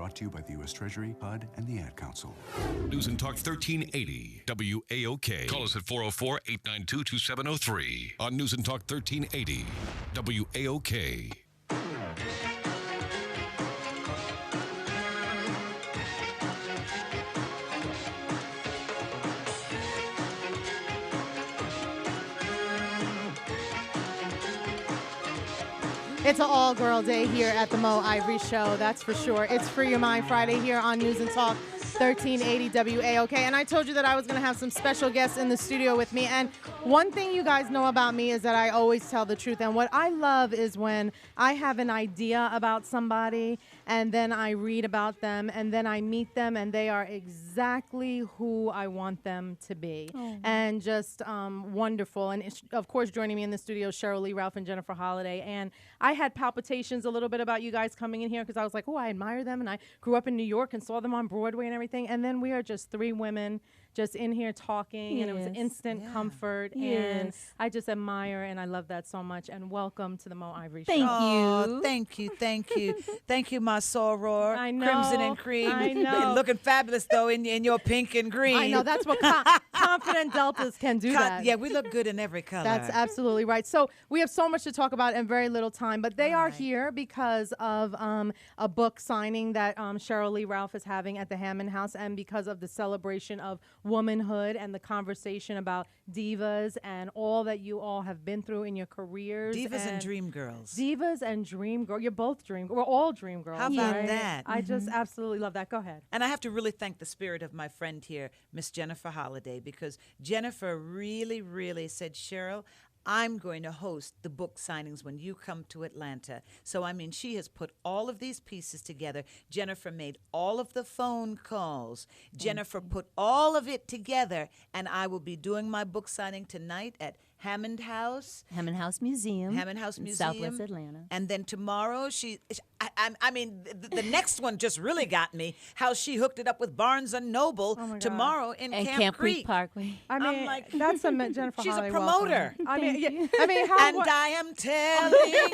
Brought to you by the U.S. Treasury, HUD, and the Ad Council. News and Talk 1380 WAOK. Call us at 404-892-2703 on News and Talk 1380 WAOK. It's an all-girl day here at the Mo Ivory Show, that's for sure. It's Free Your Mind Friday here on News and Talk 1380 WAOK. And I told you that I was going to have some special guests in the studio with me. And one thing you guys know about me is that I always tell the truth. And what I love is when I have an idea about somebody and then I read about them and then I meet them and they are exactly who I want them to be. Oh. And just wonderful. And of course, joining me in the studio, Sheryl Lee Ralph and Jennifer Holliday. And I had palpitations a little bit about you guys coming in here because I was like, oh, I admire them. And I grew up in New York and saw them on Broadway and everything. And then we are just three women just in here talking, and it was instant comfort, and I just admire and I love that so much. And welcome to the Mo Ivory Show. Thank you. Thank you, my soror. I know. Crimson and cream. I know. Looking fabulous, though, in your pink and green. I know. That's what confident deltas can do that. Yeah, we look good in every color. That's absolutely right. So we have so much to talk about and very little time, but they are here because of a book signing that Sheryl Lee Ralph is having at the Hammond House, and because of the celebration of womanhood and the conversation about divas and all that you all have been through in your careers. Divas and dream girls. Divas and dream girls. You're both dream. We're all dream girls. How about that? I just absolutely love that. Go ahead. And I have to really thank the spirit of my friend here, Miss Jennifer Holliday, because Jennifer really, really said, Sheryl, I'm going to host the book signings when you come to Atlanta. So, I mean, she has put all of these pieces together. Jennifer made all of the phone calls. Jennifer put all of it together, and I will be doing my book signing tonight at Hammond House Museum, Southwest Atlanta. And then tomorrow, I mean, the next one just really got me. How she hooked it up with Barnes and Noble tomorrow in Camp Creek Parkway. I mean, I'm like, that's a Jennifer she's Holliday a promoter. Welcome. I mean, and I am telling you,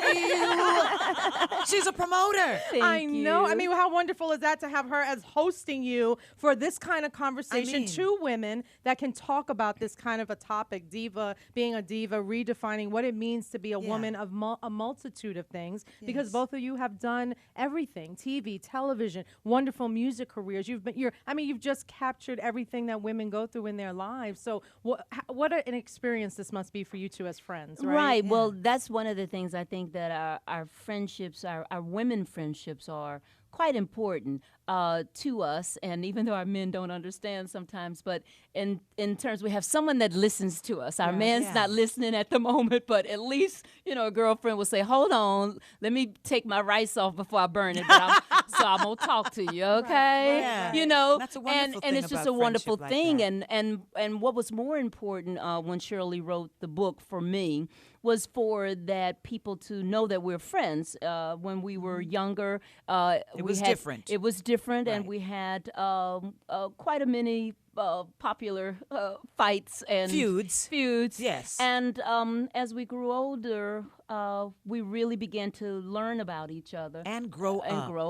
she's a promoter. I know. I mean, how wonderful is that to have her as hosting you for this kind of conversation? Two women that can talk about this kind of a topic, being a diva, redefining what it means to be a woman of a multitude of things, because both of you have done everything: TV, television, wonderful music careers. You've just captured everything that women go through in their lives. So what an experience this must be for you two as friends, right? Right. Yeah. Well, that's one of the things I think that our friendships, our women friendships are quite important to us, and even though our men don't understand sometimes, but in terms, we have someone that listens to us. Our man's not listening at the moment, but at least, a girlfriend will say, hold on, let me take my rice off before I burn it, so I'm going to talk to you, okay? Right. That's a wonderful thing, and it's just a wonderful thing, like and what was more important when Sheryl Lee wrote the book for me was for that people to know that we're friends. When we were younger, it was different. It was different, and we had quite a many popular fights and feuds. Yes. And as we grew older, we really began to learn about each other and grow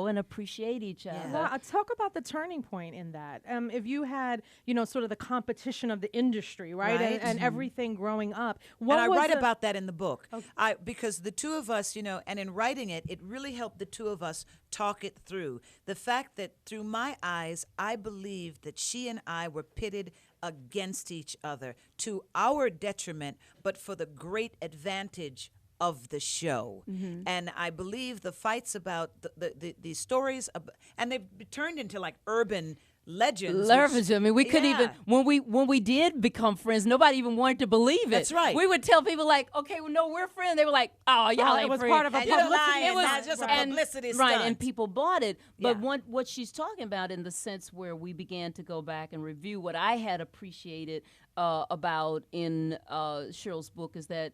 and appreciate each other. Well, talk about the turning point in that. If you had, sort of the competition of the industry, right? And everything growing up. And I write about that in the book. Okay. Because the two of us, and in writing it, it really helped the two of us talk it through. The fact that through my eyes, I believed that she and I were pitted against each other to our detriment, but for the great advantage of the show. Mm-hmm. And I believe the fights about the stories, and they've turned into like urban legends. I mean, we couldn't even, when we did become friends, nobody even wanted to believe it. That's right. We would tell people like, okay, well, no, we're friends. They were like, oh, y'all ain't it was friends. part of a publicity. It was just a publicity stunt. Right, and people bought it. But what she's talking about, in the sense where we began to go back and review what I had appreciated about in Sheryl's book, is that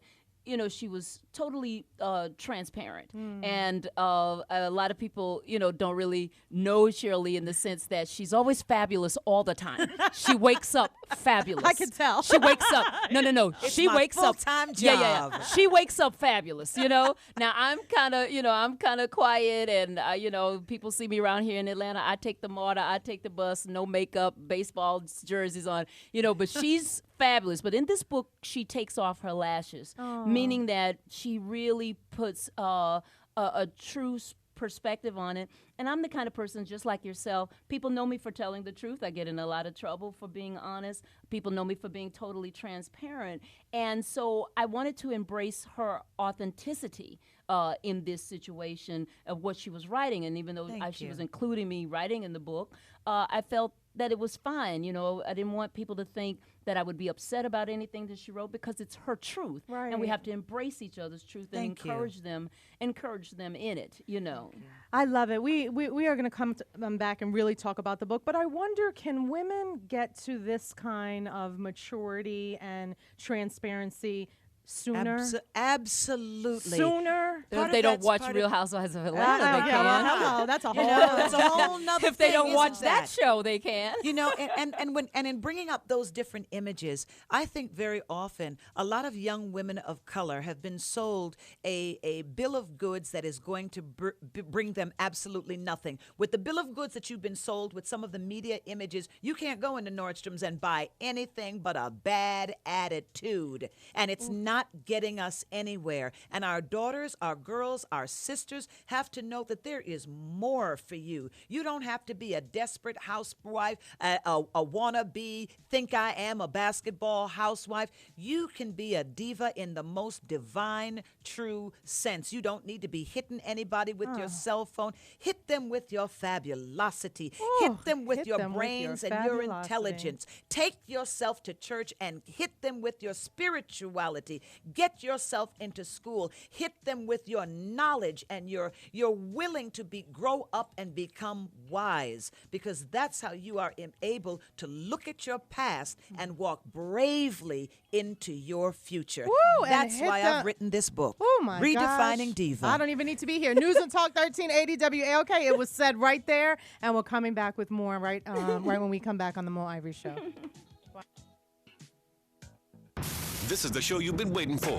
she was totally transparent. And a lot of people, don't really know Sheryl Lee in the sense that she's always fabulous all the time. She wakes up fabulous. I can tell. She wakes up. No. It's She my wakes up. full-time Yeah. job. She wakes up fabulous, Now I'm kind of quiet, and people see me around here in Atlanta. I take the MARTA, I take the bus, no makeup, baseball jerseys on, but she's fabulous. But in this book, she takes off her lashes, meaning that she really puts a true perspective on it. And I'm the kind of person, just like yourself, people know me for telling the truth. I get in a lot of trouble for being honest. People know me for being totally transparent. And so I wanted to embrace her authenticity in this situation of what she was writing. And even though she was including me writing in the book, I felt that it was fine. I didn't want people to think that I would be upset about anything that she wrote, because it's her truth. Right. And we have to embrace each other's truth and encourage them in it, I love it. We are going to come back and really talk about the book, but I wonder, can women get to this kind of maturity and transparency sooner? Absolutely. Sooner? If they don't watch Real Housewives of Atlanta, they can. Hello, that's a whole That's a whole nother If they thing, don't watch isn't that show, they can. And in bringing up those different images, I think very often a lot of young women of color have been sold a bill of goods that is going to bring them absolutely nothing. With the bill of goods that you've been sold with some of the media images, you can't go into Nordstrom's and buy anything but a bad attitude. And it's not getting us anywhere. And our daughters, our girls, our sisters have to know that there is more for you. You don't have to be a desperate housewife, a wannabe, think I am a basketball housewife. You can be a diva in the most divine, true sense. You don't need to be hitting anybody with your cell phone. Hit them with your fabulosity. Hit them with your brains and your intelligence. Take yourself to church and hit them with your spirituality. Get yourself into school. Hit them with your knowledge, and you're willing to grow up and become wise, because that's how you are able to look at your past and walk bravely into your future. That's why I've written this book. Oh my Redefining gosh. Diva. I don't even need to be here. News and Talk 1380 WAOK. It was said right there, and we're coming back with more right when we come back on the Mo Ivory Show. This is the show you've been waiting for.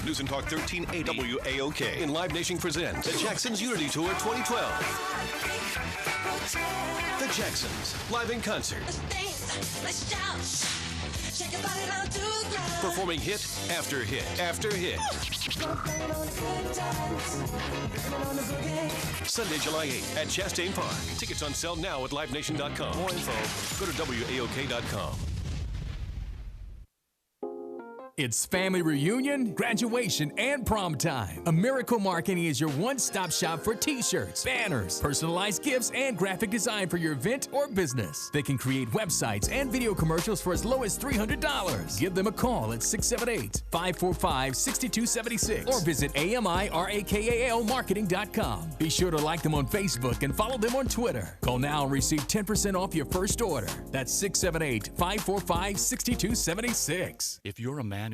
News and Talk 1380 WAOK and Live Nation presents the Jacksons Unity Tour 2012. The Jacksons, live in concert. Performing hit after hit after hit. Sunday, July 8th at Chastain Park. Tickets on sale now at livenation.com. More info, go to WAOK.com. It's family reunion, graduation, and prom time. Miracle Marketing is your one-stop shop for t-shirts, banners, personalized gifts, and graphic design for your event or business. They can create websites and video commercials for as low as $300. Give them a call at 678-545-6276 or visit AMIRAKALmarketing.com. Be sure to like them on Facebook and follow them on Twitter. Call now and receive 10% off your first order. That's 678-545-6276. If you're a man